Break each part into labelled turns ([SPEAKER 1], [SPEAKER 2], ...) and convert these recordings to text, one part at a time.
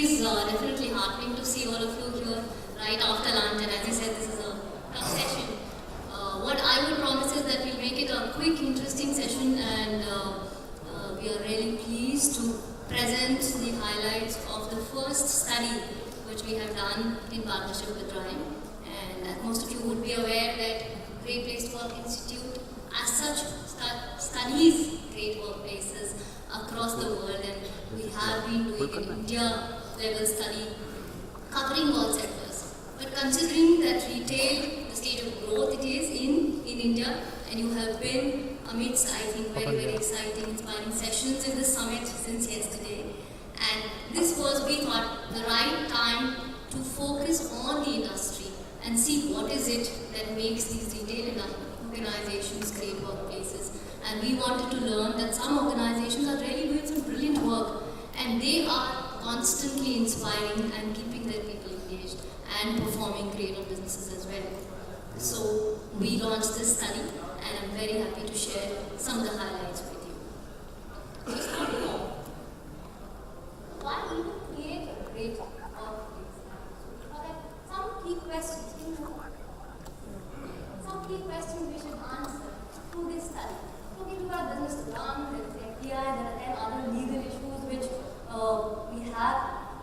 [SPEAKER 1] It's definitely heartening to see all of you here right after lunch, and as you said, this is a tough session. What I would promise is that we'll make it a quick, interesting session, and we are really pleased to present the highlights of the first study which we have done in partnership with RIME. And most of you would be aware that Great Place to Work Institute as such studies great workplaces across the world, and we have been doing an India level study covering all sectors. But considering that retail, the stage of growth it is in India, and you have been amidst, I think, very exciting, inspiring sessions in this summit since yesterday. And this was, we thought, the right time to focus on the industry and see what is it that makes these retail organizations great workplaces. And we wanted to learn that some organizations are really doing some brilliant work, and they are constantly inspiring and keeping their people engaged and performing great on businesses as well. So we launched this study, and I'm very happy to share some of the highlights with you. So start with why even create a great workplace? Some key questions, we should answer through this study. So we do our business to run, there is FDI, there are 10 other legal issues which we have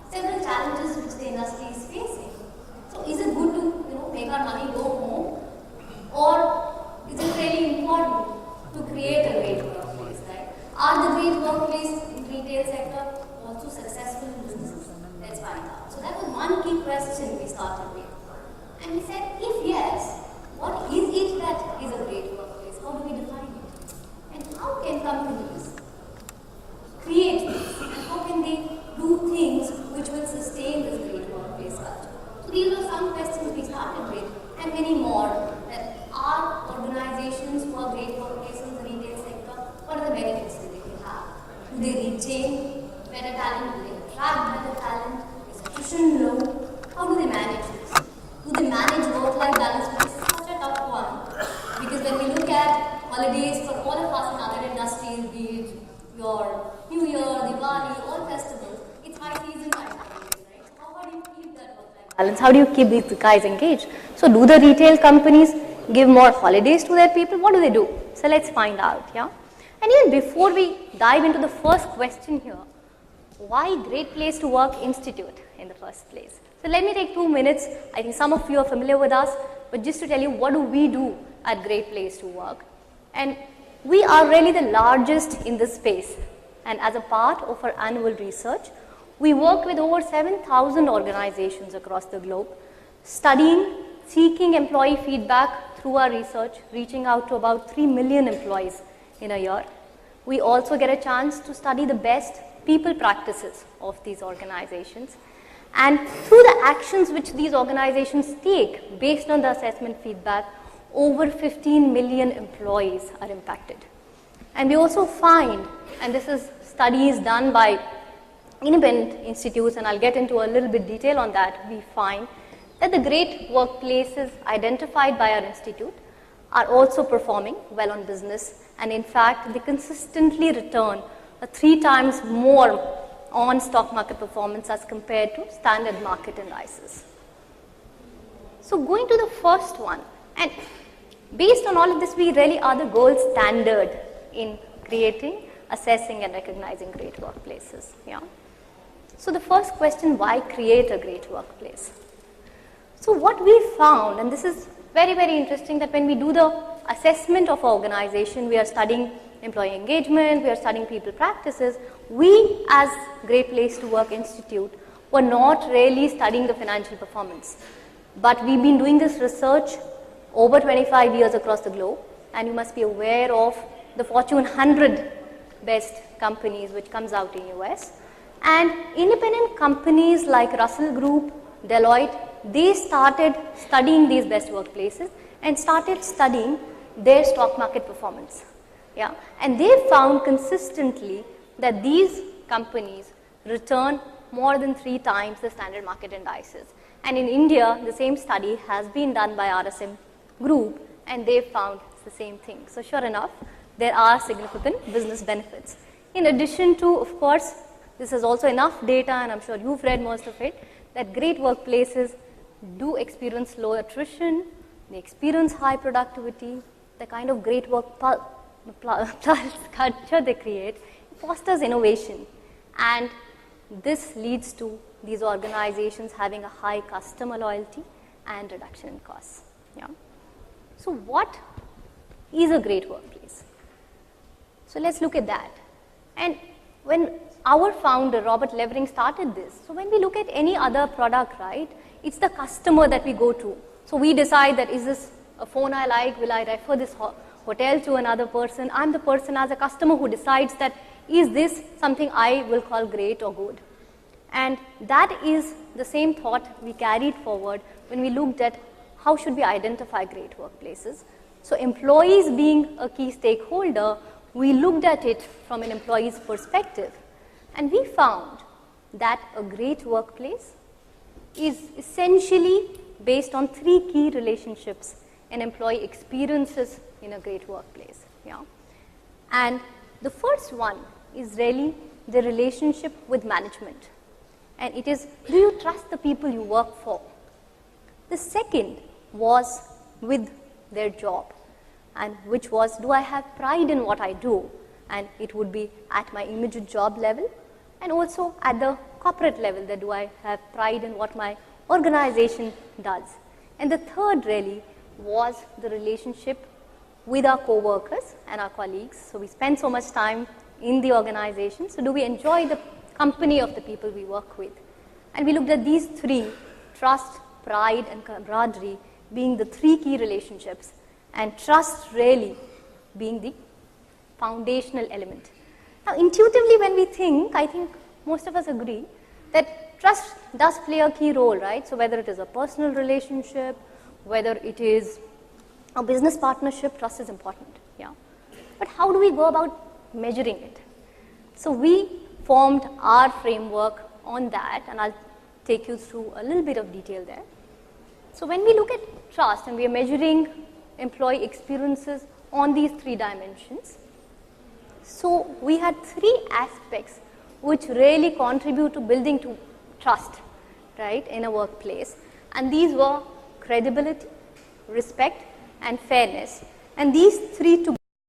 [SPEAKER 1] several challenges which the industry is facing. So is it good to make our money go home, or is it really important to create a great workplace, right? Are the great workplace in retail sector also successful in businesses? Let's find out. So that was one key question we started with. And we said, if yes, what is it that is a great workplace? How do we define it? And how can companies create this? And how can they do things which will sustain this great workplace culture? So these were some questions we started with, and many more. That are organizations who are great workplaces in the retail sector, what are the benefits that they can have? Do they retain better talent? Do they attract better talent? Is attrition low? How do they manage this? Do they manage work-life balance? Which is such a tough one, because when we look at holidays for all of us in other industries, be it your New Year, Diwali, all festivals, it's high season time, right? How do you keep that work-life balance? How do you keep these guys engaged? So do the retail companies give more holidays to their people? What do they do? So let's find out, yeah? And even before we dive into the first question here, why Great Place to Work Institute in the first place? So let me take 2 minutes. I think some of you are familiar with us, but just to tell you what do we do at Great Place to Work. And we are really the largest in this space. And as a part of our annual research, we work with over 7,000 organizations across the globe, studying, seeking employee feedback through our research, reaching out to about 3 million employees in a year. We also get a chance to study the best people practices of these organizations. And through the actions which these organizations take based on the assessment feedback, over 15 million employees are impacted. And we also find, and this is studies done by independent institutes, and I'll get into a little bit detail on that, we find that the great workplaces identified by our institute are also performing well on business, and in fact, they consistently return 3 times more on stock market performance as compared to standard market indices. So going to the first one, and based on all of this, we really are the gold standard in creating, assessing, and recognizing great workplaces. Yeah. So the first question, why create a great workplace? So what we found, and this is very interesting, that when we do the assessment of our organization, we are studying employee engagement, we are studying people practices, we as Great Place to Work Institute were not really studying the financial performance. But we've been doing this research over 25 years across the globe, and you must be aware of the Fortune 100 best companies which comes out in US. And independent companies like Russell Group, Deloitte, they started studying these best workplaces and started studying their stock market performance. Yeah, and they found consistently that these companies return more than 3 times the standard market indices. And in India, the same study has been done by RSM Group, and they found the same thing. So sure enough, there are significant business benefits. In addition to, of course, this is also enough data, and I'm sure you've read most of it, that great workplaces do experience low attrition, they experience high productivity, the kind of great work culture they create fosters innovation, and this leads to these organizations having a high customer loyalty and reduction in costs. Yeah. So what is a great workplace? So let's look at that. And when our founder, Robert Levering, started this, so when we look at any other product, right, it's the customer that we go to. So we decide that, is this a phone I like? Will I refer this hotel to another person? I'm the person as a customer who decides that, is this something I will call great or good? And that is the same thought we carried forward when we looked at how should we identify great workplaces. So employees being a key stakeholder, we looked at it from an employee's perspective, and we found that a great workplace is essentially based on 3 key relationships an employee experiences in a great workplace. Yeah? And the first one is really the relationship with management. And it is, do you trust the people you work for? The second was with their job, and which was, do I have pride in what I do? And it would be at my immediate job level, and also at the corporate level, that do I have pride in what my organization does? And the third really was the relationship with our co-workers and our colleagues. So we spend so much time in the organization, so do we enjoy the company of the people we work with? And we looked at these 3, trust, pride, and camaraderie, being the 3 key relationships, and trust really being the foundational element. Now, intuitively when we think, I think most of us agree that trust does play a key role, right? So whether it is a personal relationship, whether it is a business partnership, trust is important. Yeah. But how do we go about measuring it? So we formed our framework on that, and I'll take you through a little bit of detail there. So when we look at trust and we are measuring employee experiences on these 3 dimensions, so we had 3 aspects which really contribute to building to trust, right, in a workplace. And these were credibility, respect, and fairness. And these 3 together